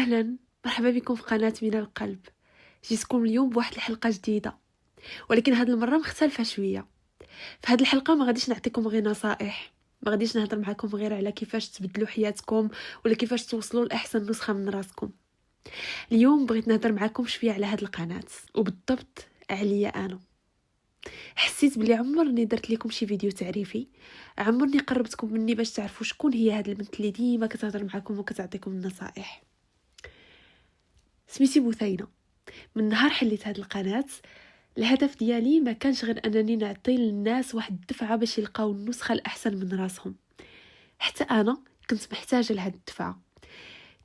اهلا، مرحبا بكم في قناة من القلب. جيتكم اليوم بواحد الحلقة جديدة، ولكن هاد المرة مختلفة شوية. في هاد الحلقة ما غاديش نعطيكم غير نصائح، ما غاديش نهضر معكم غير على كيفاش تبدلوا حياتكم ولا كيفاش توصلوا لاحسن نسخة من راسكم. اليوم بغيت نهضر معكم شوية على هاد القناة، وبالضبط عليا انا. حسيت بلي عمرني درت لكم شي فيديو تعريفي، عمرني قربتكم مني باش تعرفوا شكون هي هاد البنت اللي ديما كتهضر معكم وكتعطيكم النصائح. سميتي بثينة. من نهار حليت هاد القناة الهدف ديالي ما كانش غير انني نعطي للناس واحد الدفعه باش يلقاو النسخه الاحسن من راسهم. حتى انا كنت محتاجه لهاد الدفعه،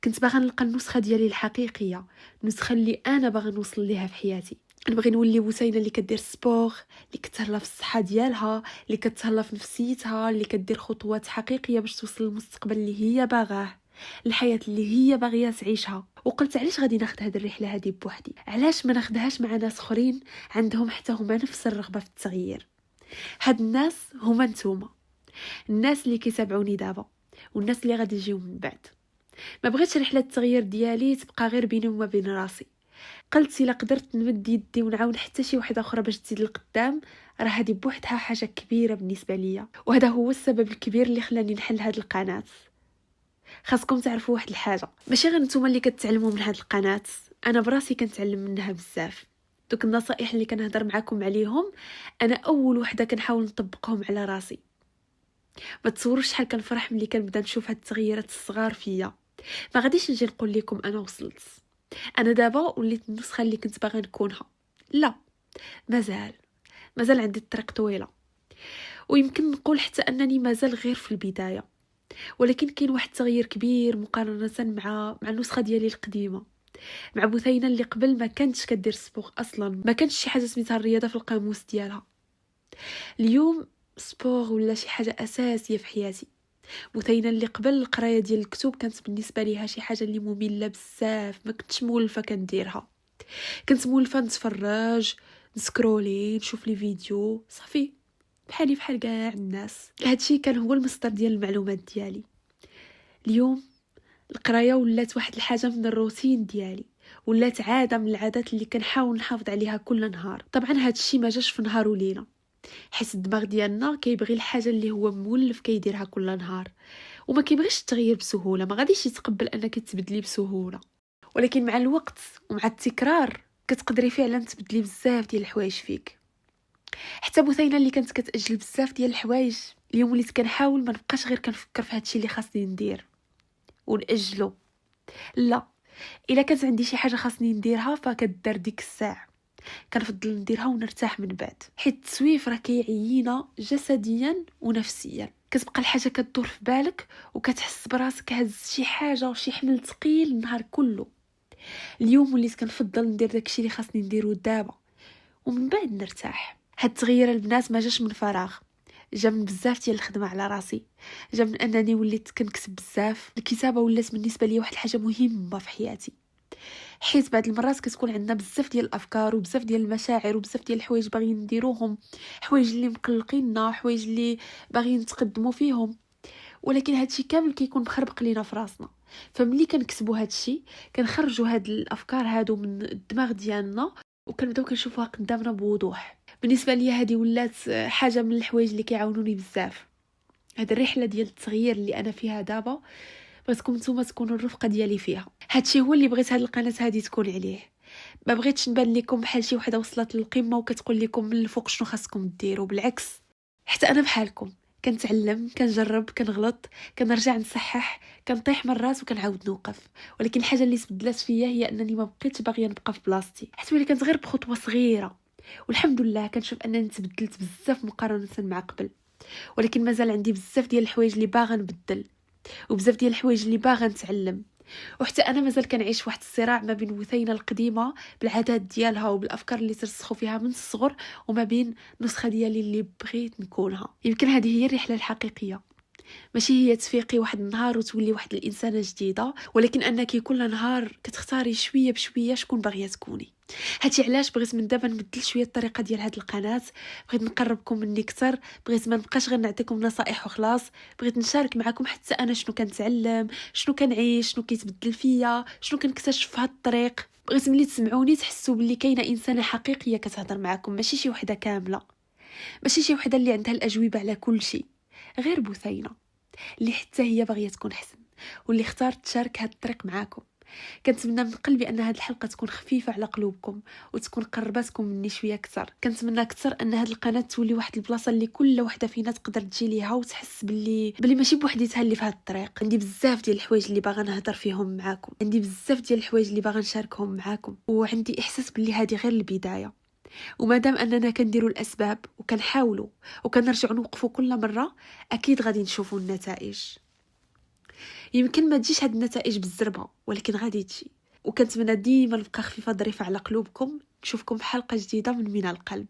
كنت باغا نلقى النسخه ديالي الحقيقيه، النسخه اللي انا باغا نوصل ليها في حياتي. نبغي نولي بثينه اللي كدير سبور، اللي كتهلا في الصحه ديالها، اللي كتهلا في نفسيتها، اللي كدير خطوات حقيقيه باش توصل للمستقبل اللي هي باغاه، الحياه اللي هي باغيه تعيشها. وقلت علاش غادي ناخذ هذه الرحله هذه بوحدي، علاش ما ناخذهاش مع ناس اخرين عندهم حتى هما نفس الرغبه في التغيير. هاد الناس هما نتوما، الناس اللي كيتابعوني دابا والناس اللي غادي يجيو من بعد. ما بغيتش رحله التغيير ديالي تبقى غير بيني وما بين راسي. قلت الا قدرت نمد يدي ونعاون حتى شي وحده اخرى باش تزيد لقدام، راه هذه بوحدها حاجه كبيره بالنسبه ليا، وهذا هو السبب الكبير اللي خلاني نحل هاد القناه. خاصكم تعرفوا واحد الحاجه، ماشي غير نتوما اللي كتعلموا من هاد القناه، انا براسي كنتعلم منها بزاف. دوك النصائح اللي كنهضر معكم عليهم انا اول وحده كنحاول نطبقهم على راسي. ما تصوروش شحال كنفرح ملي كنبدا نشوف هاد التغييرات الصغار فيا. ما غاديش نجي نقول لكم انا وصلت، انا دابا وليت النسخه اللي كنت باغا نكونها. لا، مازال عندي الطريق طويله، ويمكن نقول حتى انني مازال غير في البدايه. ولكن كاين واحد التغيير كبير مقارنه مع النسخه ديالي القديمه، مع بثينه اللي قبل ما كانتش كدير سبور اصلا، ما كانش شي حاجه سميتها الرياضه في القاموس ديالها. اليوم سبور ولا شي حاجه اساسيه في حياتي. بثينه اللي قبل القرايه ديال الكتب كانت بالنسبه ليها شي حاجه اللي ممله بزاف، ما كنتش مولفه كنديرها. كنت مولفه نتفرج، نسكرولي، نشوف لي فيديو صافي، بحالي بحال كاع الناس. هادشي كان هو المصدر ديال المعلومات ديالي. اليوم القرايه ولات واحد الحاجه من الروتين ديالي، ولات عاده من العادات اللي كنحاول نحافظ عليها كل نهار. طبعا هاد الشيء ما جاش في نهار وليله، حيت الدماغ ديالنا كيبغي الحاجه اللي هو مولف كيديرها كل نهار، وما كيبغيش التغيير بسهوله، ما غاديش يتقبل انك تبدلي بسهوله. ولكن مع الوقت ومع التكرار كتقدري فعلا تبدلي بزاف ديال الحوايج فيك. حتى بثينه اللي كانت كتاجل بزاف ديال الحوايج، اليوم وليت كنحاول ما نبقاش غير كنفكر في هادشي اللي خاصني ندير ونأجلو. لا، الا كانت عندي شي حاجه خاصني نديرها فكدار ديك الساعه، كنفضل نديرها ونرتاح من بعد، حيت التسويف راه كيعيينا جسديا ونفسيا. كتبقى الحاجه كدور في بالك وكتحس براسك هز شي حاجه وشي حمل ثقيل النهار كله. اليوم وليت كنفضل ندير داكشي اللي خاصني نديرو دابا ومن بعد نرتاح. هاد التغيير البنات ما جاش من فراغ، جا من بزاف ديال الخدمه على راسي، جا من انني وليت كنكتب بزاف. الكتابه ولات بالنسبه لي واحد الحاجه مهمه في حياتي، حيت بعض المرات كتكون عندنا بزاف ديال الافكار وبزاف ديال المشاعر وبزاف ديال الحوايج باغيين نديروهم، حوايج اللي مقلقيننا، حوايج اللي باغيين نتقدموا فيهم، ولكن هادشي كامل كيكون مخربق لينا في راسنا. فملي كنكتبوا هادشي كنخرجوا هاد الافكار هادو من الدماغ ديالنا وكنبداو كنشوفوها قدامنا بوضوح. بالنسبه لي هذه ولات حاجه من الحوايج اللي كيعاونوني بزاف. هاد الرحله ديال التغيير اللي انا فيها دابا بغيتكم نتوما تكونوا الرفقه ديالي فيها. هادشي هو اللي بغيت هاد القناه هذه تكون عليه. ما بغيتش نبان لكم بحال شي وحده وصلت للقمه وكتقول لكم من الفوق شنو خاصكم ديروا، بالعكس، حتى انا بحالكم كنتعلم، كنجرب، كنغلط، كنرجع نصحح، كنطيح مرات وكنعاود نوقف. ولكن الحاجه اللي تبدلات فيا هي انني ما بقيتش باغيه نبقى في بلاصتي، حيت ولي كانت غير بخطوه صغيره، والحمد لله كنشوف انني تبدلت بزاف مقارنه مع قبل. ولكن مازال عندي بزاف ديال الحوايج اللي باغا نبدل، وبزاف ديال الحوايج اللي باغا نتعلم. وحتى انا مازال كنعيش واحد الصراع ما بين بثينه القديمه بالعادات ديالها وبالافكار اللي ترسخوا فيها من الصغر، وما بين نسخه ديالي اللي بغيت نكونها. يمكن هذه هي الرحله الحقيقيه، ماشي هي تفيقي واحد النهار وتولي واحد الانسانه جديده، ولكن انك كل نهار كتختاري شويه بشويه شكون باغيه تكوني. هادشي علاش بغيت من دابا نبدل شويه الطريقه ديال هاد القناه. بغيت نقربكم مني اكثر، بغيت ما نبقاش غير نعطيكم نصائح وخلاص، بغيت نشارك معكم حتى انا شنو كنتعلم، شنو كنعيش، شنو كيتبدل فيا، شنو كنكتشف في هاد الطريق. بغيت ملي تسمعوني تحسوا باللي كاينه انسانه حقيقيه كتهضر معكم، ماشي شي وحده كامله، ماشي شي وحده اللي عندها الاجوبه على كل شيء، غير بثينه اللي حتى هي باغيه تكون حسن، واللي اختارت تشارك هاد الطريق معاكم. كنتمنى من قلبي ان هاد الحلقه تكون خفيفه على قلوبكم وتكون قرباتكم مني شويه اكثر. كنتمنى اكثر ان هاد القناه تولي واحد البلاصه اللي كل وحده فينا تقدر تجي ليها وتحس باللي ماشي بوحديتها اللي في هاد الطريق. عندي بزاف ديال الحوايج اللي باغا نهضر فيهم معاكم، عندي بزاف ديال الحوايج اللي باغا نشاركهم معاكم، وعندي احساس باللي هذه غير البدايه. ومادام اننا كنديروا الاسباب وكنحاولوا وكنرجعوا نوقفوا كل مره، اكيد غادي نشوفوا النتائج. يمكن ما تجيش هاد النتائج بالزربه، ولكن غادي تجي. وكنتمنى ديما نبقى خفيفه ظريفه على قلوبكم. نشوفكم في حلقه جديده من القلب.